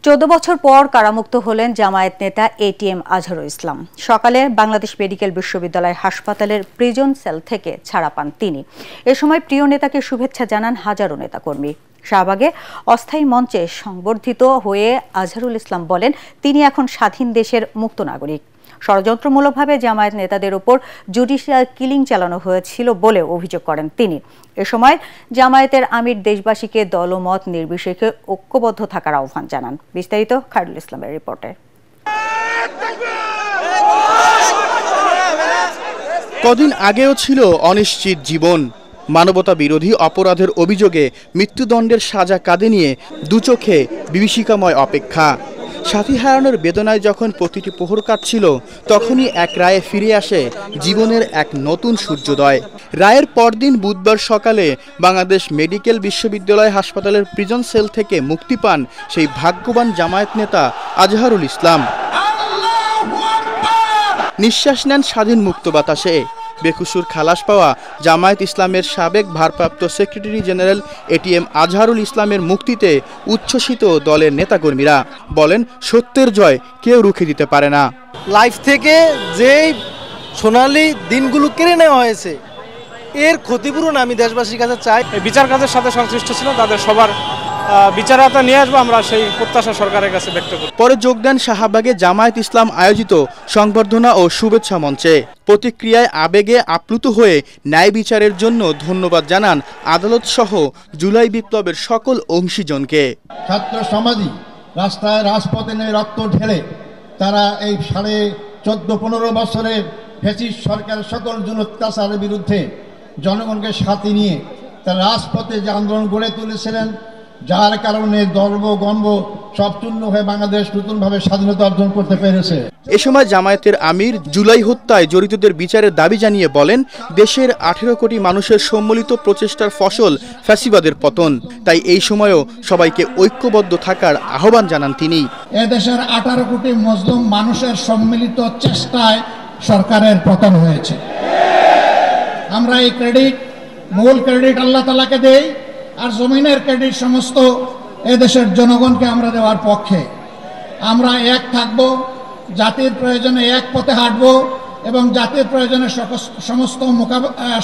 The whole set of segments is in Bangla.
14 বছর পর কারামুক্ত হলেন জামায়াত নেতা এটিএম আজহারুল ইসলাম। সকালে বাংলাদেশ মেডিকেল বিশ্ববিদ্যালয় হাসপাতালের প্রিজন সেল থেকে ছাড়া পান তিনি। এ সময় প্রিয় নেতাকে শুভেচ্ছা জানান হাজারো নেতাকর্মী। শাহবাগে অস্থায়ী মঞ্চে সংবর্ধিত হয়ে আজহারুল ইসলাম বলেন, তিনি এখন স্বাধীন দেশের মুক্ত নাগরিক। ষড়যন্ত্রমূলকভাবে জামায়াত নেতাদের উপর জুডিশিয়াল কিলিং চালানো হয়েছিল বলে অভিযোগ করেন তিনি। এ সময় জামায়াতের আমির দেশবাসীকে দলমত নির্বিশেষে ঐক্যবদ্ধ থাকার আহ্বান জানান। বিস্তারিত খায়রুল ইসলামের রিপোর্টে। কদিন আগেও ছিল অনিশ্চিত জীবন। মানবতা বিরোধী অপরাধের অভিযোগে মৃত্যুদণ্ডের সাজা কাঁধে নিয়ে দুচোখে বিভীষিকাময় অপেক্ষা। সাথী হারানোর বেদনায় যখন প্রতিটি প্রহর কাটছিল, তখনই এক রায়ে ফিরে আসে জীবনের এক নতুন সূর্যোদয়। রায়ের পরদিন বুধবার সকালে বাংলাদেশ মেডিকেল বিশ্ববিদ্যালয় হাসপাতালের প্রিজন সেল থেকে মুক্তি পান সেই ভাগ্যবান জামায়াত নেতা আজহারুল ইসলাম। নিঃশ্বাস নেন স্বাধীন মুক্ত বাতাসে। বেকসুর খালাস পাওয়া জামায়াত ইসলামের সাবেক ভারপ্রাপ্ত সেক্রেটারি জেনারেল এটিএম আজহারুল ইসলামের মুক্তিতে উচ্ছ্বসিত দলের নেতাকর্মীরা বলেন, সত্যের জয় কেউ রুখে দিতে পারে না। লাইফ থেকে যেই সোনালী দিনগুলো কেড়ে নেওয়া হয়েছে, এর ক্ষতিপূরণ আমি দেশবাসীর কাছে চাই। বিচার কাজের সাথে সংশ্লিষ্ট ছিল তাদের সবার বিচার আওতায় নিয়ে আসবো, আমরা সেই প্রত্যাশা সরকারের কাছে ব্যক্ত করি। পরে যোগ দেন শাহবাগে জামায়াত ইসলাম আয়োজিত সংবর্ধনা ও শুভেচ্ছা মঞ্চে। প্রতিক্রিয়ায় আবেগে আপ্লুত হয়ে ন্যায় বিচারের জন্য ধন্যবাদ জানান আদালত সহ জুলাই বিপ্লবের সকল অংশীজনকে। ছাত্র সমাজই রাস্তায় রাজপথে নেমে রক্ত ঢেলে তারা এই 14.5 বছরের ফ্যাসিস্ট সরকারের সকল অত্যাচারের বিরুদ্ধে জনগণকে সাথে নিয়ে তারা রাজপথে যে আন্দোলন গড়ে তুলেছিলেন, যার কারণে গর্ব গম্ব সব চূর্ণ হয়ে বাংলাদেশ নতুনভাবে স্বাধীনতা অর্জন করতে পেরেছে। এ সময় জামায়াতের আমির জুলাই হত্যায় জড়িতদের বিচারের দাবি জানিয়ে বলেন, দেশের 18 কোটি মানুষের সম্মিলিত প্রচেষ্টার ফসল ফ্যাসিবাদের পতন। তাই এই সময়ও সবাইকে ঐক্যবদ্ধ থাকার আহ্বান জানান তিনি। এদেশের 18 কোটি মুসলিম মানুষের সম্মিলিত চেষ্টায় সরকারের পতন হয়েছে। আমরা এই মূল ক্রেডিট আল্লাহ তাআলাকে দেই, আর জমিনের ক্রেডিট সমস্ত এদেশের জনগণকে আমরা দেওয়ার পক্ষে। আমরা এক থাকব, জাতির প্রয়োজনে এক পথে হাঁটব এবং জাতির প্রয়োজনে সমস্ত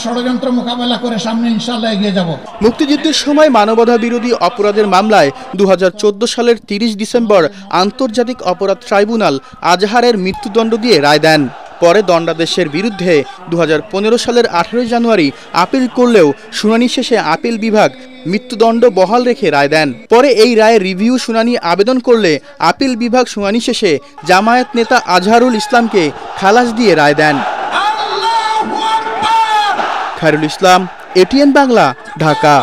ষড়যন্ত্র মোকাবেলা করে সামনে ইনশাআল্লাহ এগিয়ে যাব। মুক্তিযুদ্ধের সময় মানবতা বিরোধী অপরাধের মামলায় 2014 সালের 30 ডিসেম্বর আন্তর্জাতিক অপরাধ ট্রাইব্যুনাল আজহারের মৃত্যুদণ্ড দিয়ে রায় দেন। পরে দণ্ডাদেশের বিরুদ্ধে 2015 সালের 18 জানুয়ারি আপিল করলেও শুনানি শেষে আপিল বিভাগ মৃত্যুদণ্ড বহাল রেখে রায় দেন। পরে এই রায়ের রিভিউ শুনানি আবেদন করলে আপিল বিভাগ শুনানি শেষে জামায়াত নেতা আজহারুল ইসলামকে খালাস দিয়ে রায় দেন। খায়রুল ইসলাম, এটিএন বাংলা, ঢাকা।